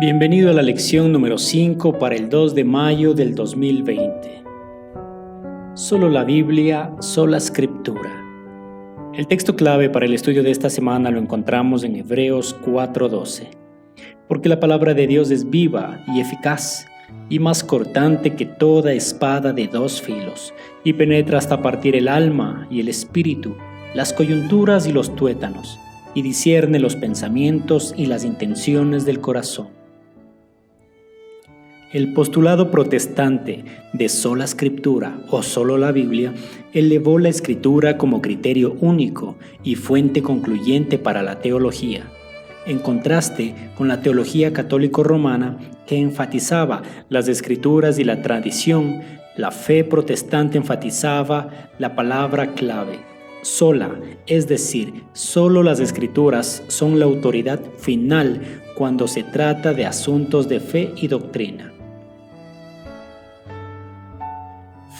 Bienvenido a la lección número 5 para el 2 de mayo del 2020. Solo la Biblia, sola Escritura. El texto clave para el estudio de esta semana lo encontramos en Hebreos 4:12. Porque la palabra de Dios es viva y eficaz, y más cortante que toda espada de dos filos, y penetra hasta partir el alma y el espíritu, las coyunturas y los tuétanos, y discierne los pensamientos y las intenciones del corazón. El postulado protestante de sola Escritura o solo la Biblia elevó la Escritura como criterio único y fuente concluyente para la teología, en contraste con la teología católico-romana que enfatizaba las Escrituras y la tradición. La fe protestante enfatizaba la palabra clave, sola, es decir, solo las Escrituras son la autoridad final cuando se trata de asuntos de fe y doctrina.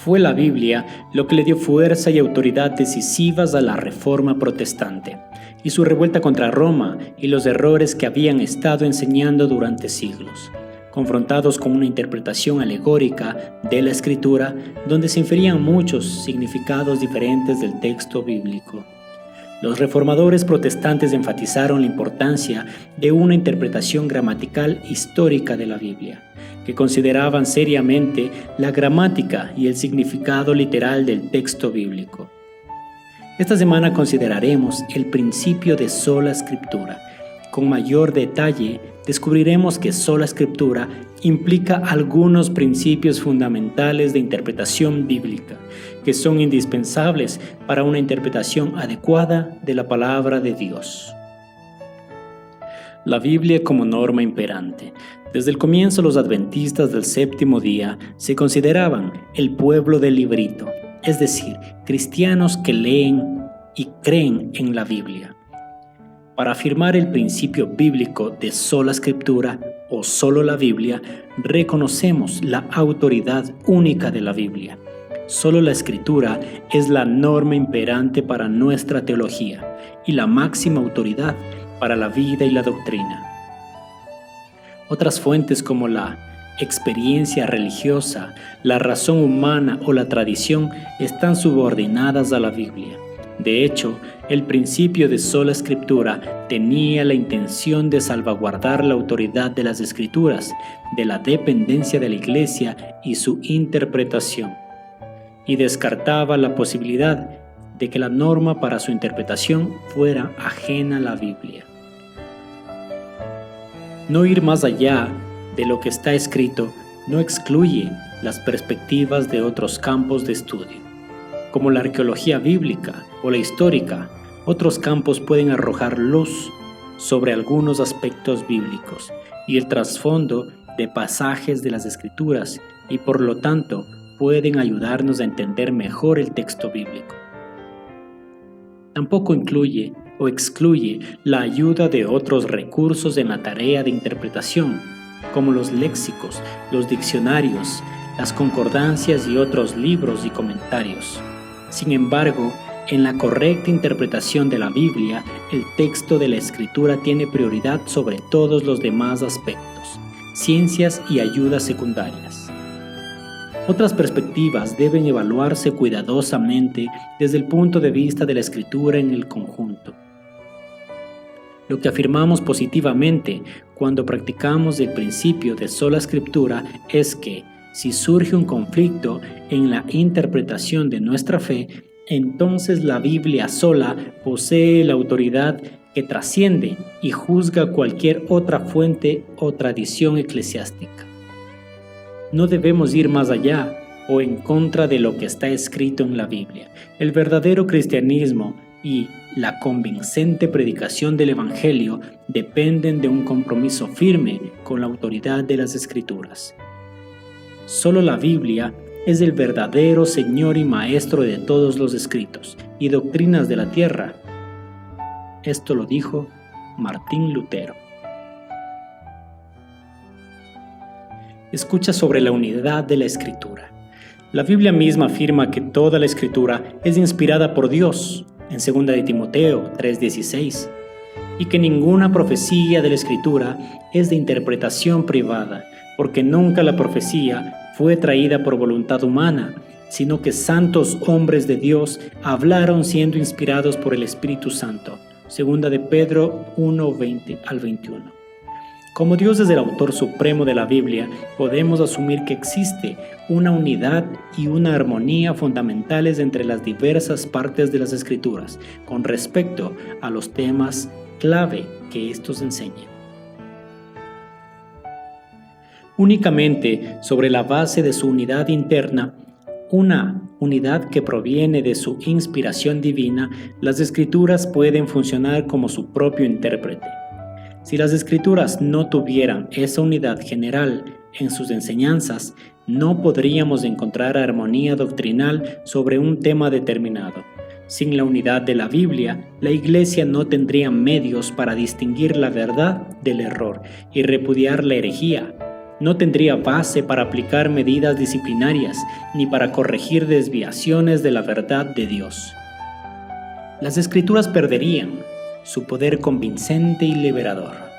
Fue la Biblia lo que le dio fuerza y autoridad decisivas a la Reforma protestante y su revuelta contra Roma y los errores que habían estado enseñando durante siglos, confrontados con una interpretación alegórica de la Escritura donde se inferían muchos significados diferentes del texto bíblico. Los reformadores protestantes enfatizaron la importancia de una interpretación gramatical histórica de la Biblia, que consideraban seriamente la gramática y el significado literal del texto bíblico. Esta semana consideraremos el principio de sola Escritura. Con mayor detalle, descubriremos que sola Escritura implica algunos principios fundamentales de interpretación bíblica, que son indispensables para una interpretación adecuada de la palabra de Dios. La Biblia como norma imperante. Desde el comienzo, los adventistas del séptimo día se consideraban el pueblo del librito, es decir, cristianos que leen y creen en la Biblia. Para afirmar el principio bíblico de sola Escritura o solo la Biblia, reconocemos la autoridad única de la Biblia. Solo la Escritura es la norma imperante para nuestra teología y la máxima autoridad para la vida y la doctrina. Otras fuentes como la experiencia religiosa, la razón humana o la tradición están subordinadas a la Biblia. De hecho, el principio de sola Escritura tenía la intención de salvaguardar la autoridad de las Escrituras, de la dependencia de la Iglesia y su interpretación, y descartaba la posibilidad de que la norma para su interpretación fuera ajena a la Biblia. No ir más allá de lo que está escrito no excluye las perspectivas de otros campos de estudio, como la arqueología bíblica o la histórica. Otros campos pueden arrojar luz sobre algunos aspectos bíblicos y el trasfondo de pasajes de las Escrituras y por lo tanto pueden ayudarnos a entender mejor el texto bíblico. Tampoco incluye o excluye la ayuda de otros recursos en la tarea de interpretación, como los léxicos, los diccionarios, las concordancias y otros libros y comentarios. Sin embargo, en la correcta interpretación de la Biblia, el texto de la Escritura tiene prioridad sobre todos los demás aspectos, ciencias y ayudas secundarias. Otras perspectivas deben evaluarse cuidadosamente desde el punto de vista de la Escritura en el conjunto. Lo que afirmamos positivamente cuando practicamos el principio de sola Escritura es que, si surge un conflicto en la interpretación de nuestra fe, entonces la Biblia sola posee la autoridad que trasciende y juzga cualquier otra fuente o tradición eclesiástica. No debemos ir más allá o en contra de lo que está escrito en la Biblia. El verdadero cristianismo y la convincente predicación del Evangelio dependen de un compromiso firme con la autoridad de las Escrituras. Solo la Biblia es el verdadero Señor y Maestro de todos los escritos y doctrinas de la tierra. Esto lo dijo Martín Lutero. Escucha sobre la unidad de la Escritura. La Biblia misma afirma que toda la Escritura es inspirada por Dios, en 2 de Timoteo 3:16. y que ninguna profecía de la Escritura es de interpretación privada, porque nunca la profecía fue traída por voluntad humana, sino que santos hombres de Dios hablaron siendo inspirados por el Espíritu Santo. Segunda de Pedro 1:20 al 21. Como Dios es el autor supremo de la Biblia, podemos asumir que existe una unidad y una armonía fundamentales entre las diversas partes de las Escrituras con respecto a los temas clave que estos enseñan. Únicamente sobre la base de su unidad interna, una unidad que proviene de su inspiración divina, las Escrituras pueden funcionar como su propio intérprete. Si las Escrituras no tuvieran esa unidad general en sus enseñanzas, no podríamos encontrar armonía doctrinal sobre un tema determinado. Sin la unidad de la Biblia, la Iglesia no tendría medios para distinguir la verdad del error y repudiar la herejía. No tendría base para aplicar medidas disciplinarias ni para corregir desviaciones de la verdad de Dios. Las Escrituras perderían su poder convincente y liberador.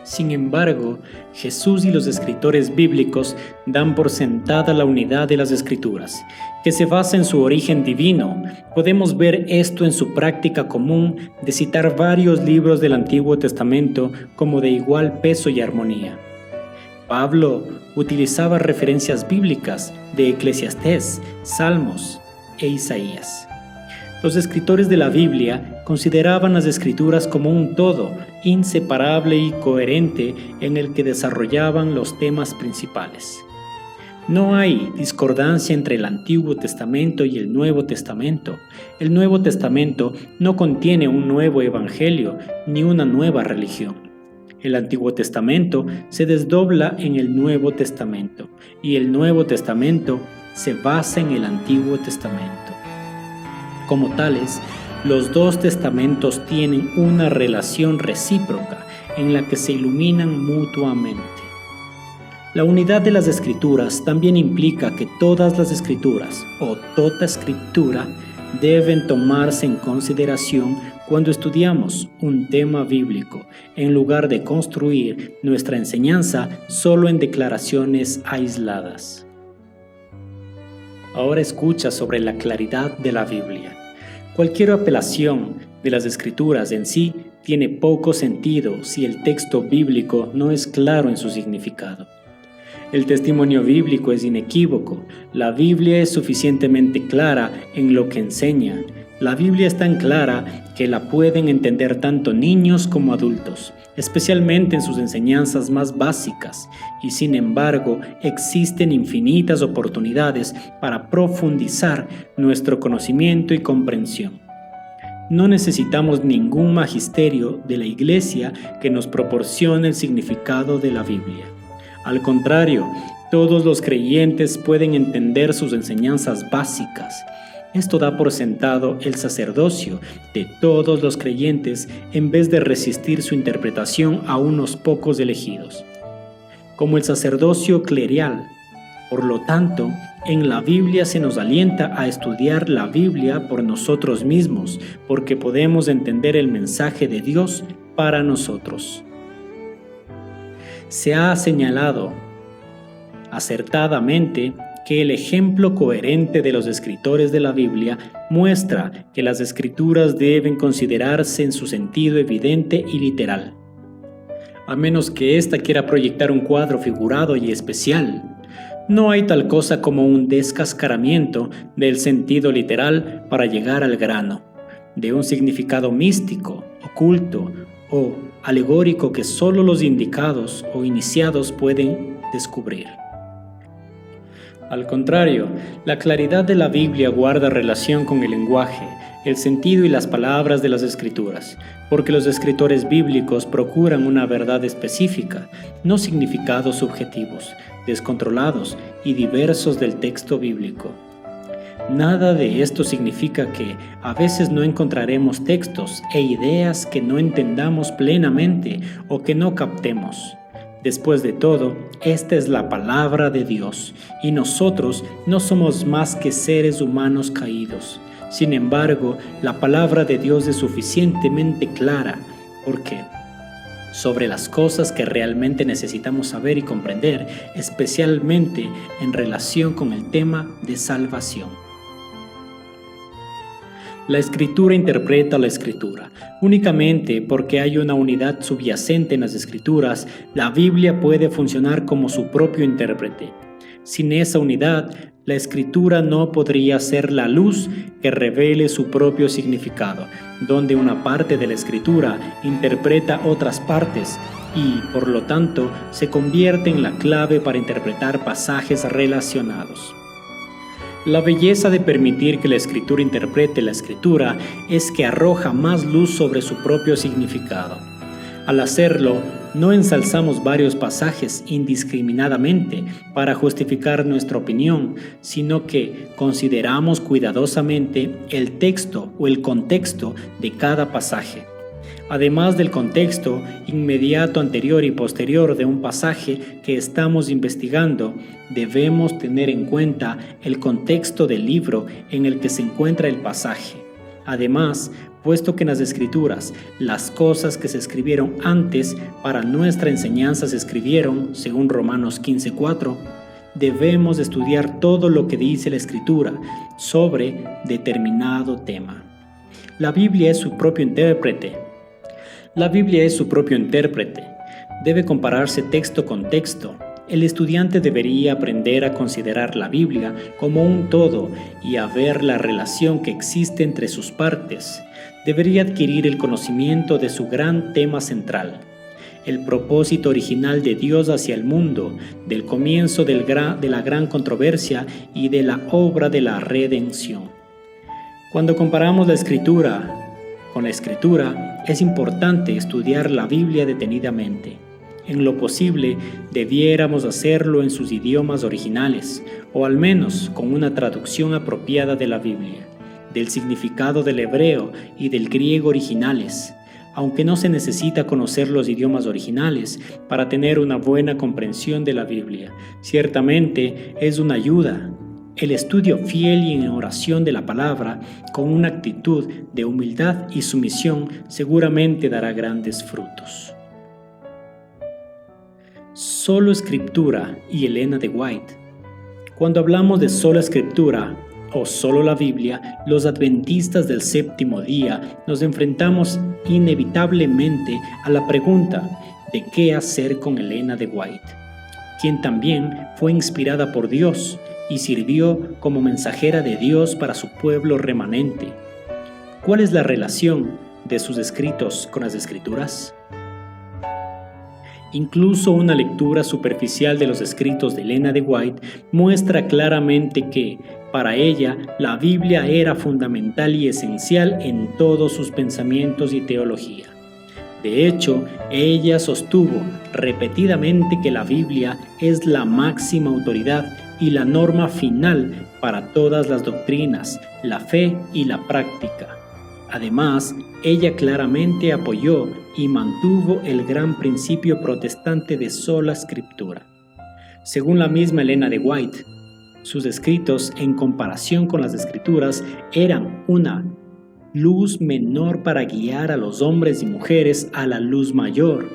Sin embargo, Jesús y los escritores bíblicos dan por sentada la unidad de las Escrituras, que se basa en su origen divino. Podemos ver esto en su práctica común de citar varios libros del Antiguo Testamento como de igual peso y armonía. Pablo utilizaba referencias bíblicas de Eclesiastés, Salmos e Isaías. Los escritores de la Biblia consideraban las Escrituras como un todo inseparable y coherente en el que desarrollaban los temas principales. No hay discordancia entre el Antiguo Testamento y el Nuevo Testamento. El Nuevo Testamento no contiene un nuevo evangelio ni una nueva religión. El Antiguo Testamento se desdobla en el Nuevo Testamento y el Nuevo Testamento se basa en el Antiguo Testamento. Como tales, los dos testamentos tienen una relación recíproca en la que se iluminan mutuamente. La unidad de las Escrituras también implica que todas las Escrituras, o toda Escritura, deben tomarse en consideración cuando estudiamos un tema bíblico, en lugar de construir nuestra enseñanza solo en declaraciones aisladas. Ahora escucha sobre la claridad de la Biblia. Cualquier apelación de las Escrituras en sí tiene poco sentido si el texto bíblico no es claro en su significado. El testimonio bíblico es inequívoco. La Biblia es suficientemente clara en lo que enseña. La Biblia es tan clara que la pueden entender tanto niños como adultos, especialmente en sus enseñanzas más básicas, y sin embargo existen infinitas oportunidades para profundizar nuestro conocimiento y comprensión. No necesitamos ningún magisterio de la Iglesia que nos proporcione el significado de la Biblia. Al contrario, todos los creyentes pueden entender sus enseñanzas básicas. Esto da por sentado el sacerdocio de todos los creyentes en vez de resistir su interpretación a unos pocos elegidos. Como el sacerdocio clerial, por lo tanto, en la Biblia se nos alienta a estudiar la Biblia por nosotros mismos, porque podemos entender el mensaje de Dios para nosotros. Se ha señalado acertadamente que el ejemplo coherente de los escritores de la Biblia muestra que las Escrituras deben considerarse en su sentido evidente y literal. A menos que ésta quiera proyectar un cuadro figurado y especial, no hay tal cosa como un descascaramiento del sentido literal para llegar al grano, de un significado místico, oculto o alegórico que solo los indicados o iniciados pueden descubrir. Al contrario, la claridad de la Biblia guarda relación con el lenguaje, el sentido y las palabras de las Escrituras, porque los escritores bíblicos procuran una verdad específica, no significados subjetivos, descontrolados y diversos del texto bíblico. Nada de esto significa que a veces no encontraremos textos e ideas que no entendamos plenamente o que no captemos. Después de todo, esta es la palabra de Dios, y nosotros no somos más que seres humanos caídos. Sin embargo, la palabra de Dios es suficientemente clara porque sobre las cosas que realmente necesitamos saber y comprender, especialmente en relación con el tema de salvación. La Escritura interpreta la Escritura. Únicamente porque hay una unidad subyacente en las Escrituras, la Biblia puede funcionar como su propio intérprete. Sin esa unidad, la Escritura no podría ser la luz que revele su propio significado, donde una parte de la Escritura interpreta otras partes y, por lo tanto, se convierte en la clave para interpretar pasajes relacionados. La belleza de permitir que la Escritura interprete la Escritura es que arroja más luz sobre su propio significado. Al hacerlo, no ensalzamos varios pasajes indiscriminadamente para justificar nuestra opinión, sino que consideramos cuidadosamente el texto o el contexto de cada pasaje. Además del contexto inmediato anterior y posterior de un pasaje que estamos investigando, debemos tener en cuenta el contexto del libro en el que se encuentra el pasaje. Además, puesto que en las Escrituras las cosas que se escribieron antes para nuestra enseñanza se escribieron, según Romanos 15:4, debemos estudiar todo lo que dice la Escritura sobre determinado tema. La Biblia es su propio intérprete. Debe compararse texto con texto. El estudiante debería aprender a considerar la Biblia como un todo y a ver la relación que existe entre sus partes. Debería adquirir el conocimiento de su gran tema central, el propósito original de Dios hacia el mundo, del comienzo de la gran controversia y de la obra de la redención. Cuando comparamos la Escritura con la Escritura, es importante estudiar la Biblia detenidamente. En lo posible, debiéramos hacerlo en sus idiomas originales, o al menos con una traducción apropiada de la Biblia, del significado del hebreo y del griego originales, aunque no se necesita conocer los idiomas originales para tener una buena comprensión de la Biblia. Ciertamente es una ayuda. El estudio fiel y en oración de la palabra, con una actitud de humildad y sumisión, seguramente dará grandes frutos. Solo Escritura y Elena de White. Cuando hablamos de sola Escritura o solo la Biblia, los adventistas del séptimo día nos enfrentamos inevitablemente a la pregunta de qué hacer con Elena de White, quien también fue inspirada por Dios y sirvió como mensajera de Dios para su pueblo remanente. ¿Cuál es la relación de sus escritos con las Escrituras? Incluso una lectura superficial de los escritos de Elena de White muestra claramente que, para ella, la Biblia era fundamental y esencial en todos sus pensamientos y teología. De hecho, ella sostuvo repetidamente que la Biblia es la máxima autoridad y la norma final para todas las doctrinas, la fe y la práctica. Además, ella claramente apoyó y mantuvo el gran principio protestante de sola Escritura. Según la misma Elena de White, sus escritos en comparación con las Escrituras eran una luz menor para guiar a los hombres y mujeres a la luz mayor.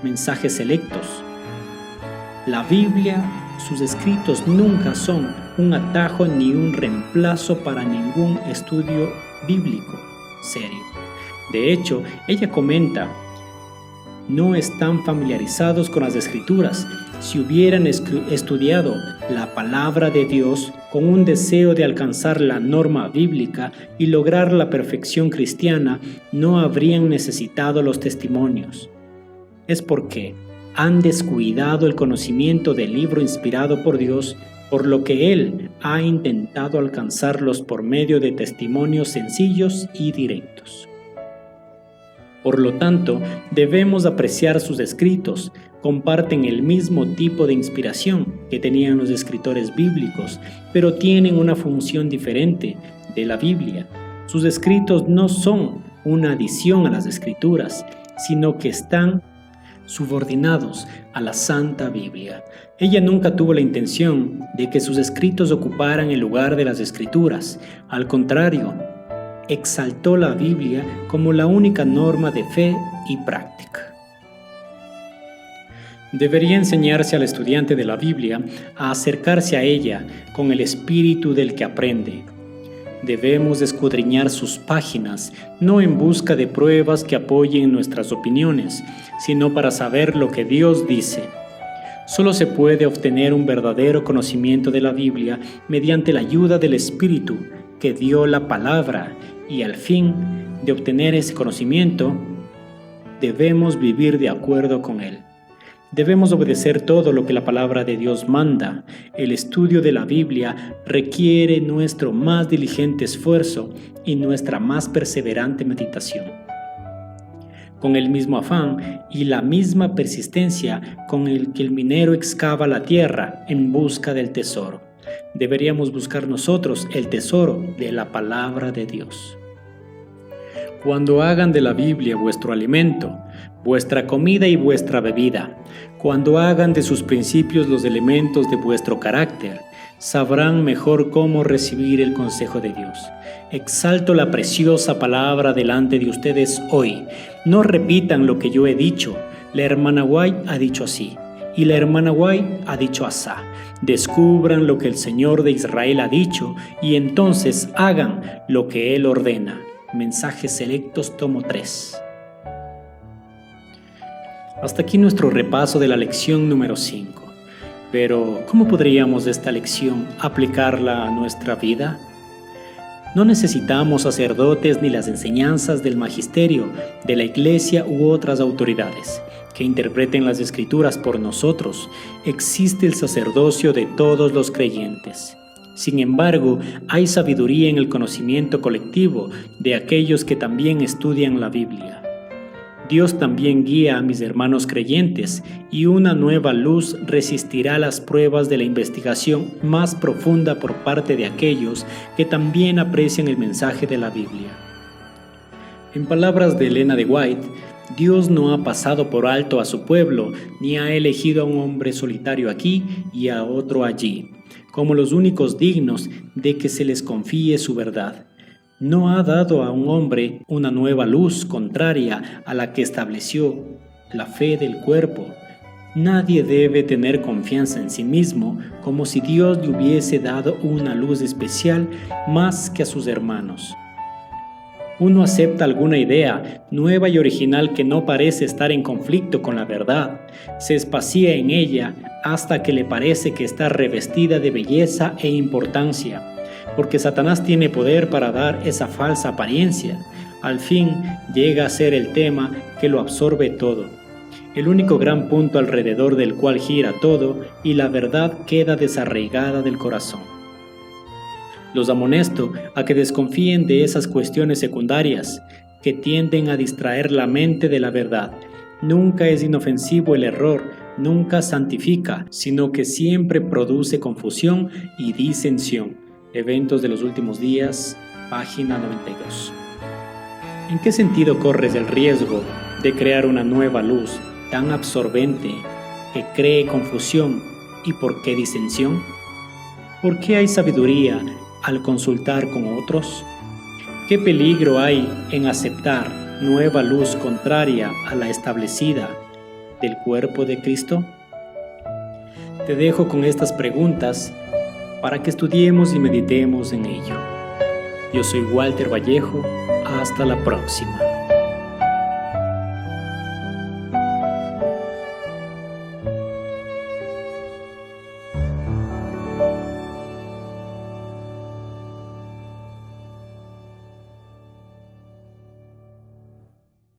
Mensajes selectos. La Biblia, sus escritos nunca son un atajo ni un reemplazo para ningún estudio bíblico serio. De hecho, ella comenta, no están familiarizados con las Escrituras. Si hubieran estudiado la palabra de Dios con un deseo de alcanzar la norma bíblica y lograr la perfección cristiana, no habrían necesitado los testimonios. Es porque han descuidado el conocimiento del libro inspirado por Dios, por lo que Él ha intentado alcanzarlos por medio de testimonios sencillos y directos. Por lo tanto, debemos apreciar sus escritos. Comparten el mismo tipo de inspiración que tenían los escritores bíblicos, pero tienen una función diferente de la Biblia. Sus escritos no son una adición a las Escrituras, sino que están subordinados a la Santa Biblia. Ella nunca tuvo la intención de que sus escritos ocuparan el lugar de las Escrituras. Al contrario, exaltó la Biblia como la única norma de fe y práctica. Debería enseñarse al estudiante de la Biblia a acercarse a ella con el espíritu del que aprende. Debemos escudriñar sus páginas, no en busca de pruebas que apoyen nuestras opiniones, sino para saber lo que Dios dice. Solo se puede obtener un verdadero conocimiento de la Biblia mediante la ayuda del Espíritu que dio la palabra, y al fin de obtener ese conocimiento, debemos vivir de acuerdo con él. Debemos obedecer todo lo que la palabra de Dios manda. El estudio de la Biblia requiere nuestro más diligente esfuerzo y nuestra más perseverante meditación. Con el mismo afán y la misma persistencia con el que el minero excava la tierra en busca del tesoro, deberíamos buscar nosotros el tesoro de la palabra de Dios. Cuando hagan de la Biblia vuestro alimento, vuestra comida y vuestra bebida, cuando hagan de sus principios los elementos de vuestro carácter, sabrán mejor cómo recibir el consejo de Dios. Exalto la preciosa palabra delante de ustedes hoy. No repitan lo que yo he dicho. La hermana White ha dicho así, y la hermana White ha dicho asá. Descubran lo que el Señor de Israel ha dicho, y entonces hagan lo que Él ordena. Mensajes Selectos, tomo 3. Hasta aquí nuestro repaso de la lección número 5. Pero, ¿cómo podríamos esta lección aplicarla a nuestra vida? No necesitamos sacerdotes ni las enseñanzas del magisterio, de la iglesia u otras autoridades que interpreten las escrituras por nosotros. Existe el sacerdocio de todos los creyentes. Sin embargo, hay sabiduría en el conocimiento colectivo de aquellos que también estudian la Biblia. Dios también guía a mis hermanos creyentes, y una nueva luz resistirá las pruebas de la investigación más profunda por parte de aquellos que también aprecian el mensaje de la Biblia. En palabras de Elena de White, Dios no ha pasado por alto a su pueblo, ni ha elegido a un hombre solitario aquí y a otro allí, como los únicos dignos de que se les confíe su verdad. No ha dado a un hombre una nueva luz contraria a la que estableció la fe del cuerpo. Nadie debe tener confianza en sí mismo como si Dios le hubiese dado una luz especial más que a sus hermanos. Uno acepta alguna idea nueva y original que no parece estar en conflicto con la verdad, se espacía en ella hasta que le parece que está revestida de belleza e importancia, porque Satanás tiene poder para dar esa falsa apariencia. Al fin llega a ser el tema que lo absorbe todo, el único gran punto alrededor del cual gira todo, y la verdad queda desarraigada del corazón. Los amonesto a que desconfíen de esas cuestiones secundarias que tienden a distraer la mente de la verdad. Nunca es inofensivo el error, nunca santifica, sino que siempre produce confusión y disensión. Eventos de los últimos días, página 92. ¿En qué sentido corres el riesgo de crear una nueva luz tan absorbente que cree confusión? ¿Y por qué disensión? ¿Por qué hay sabiduría al consultar con otros? ¿Qué peligro hay en aceptar nueva luz contraria a la establecida del cuerpo de Cristo? Te dejo con estas preguntas para que estudiemos y meditemos en ello. Yo soy Walter Vallejo. Hasta la próxima.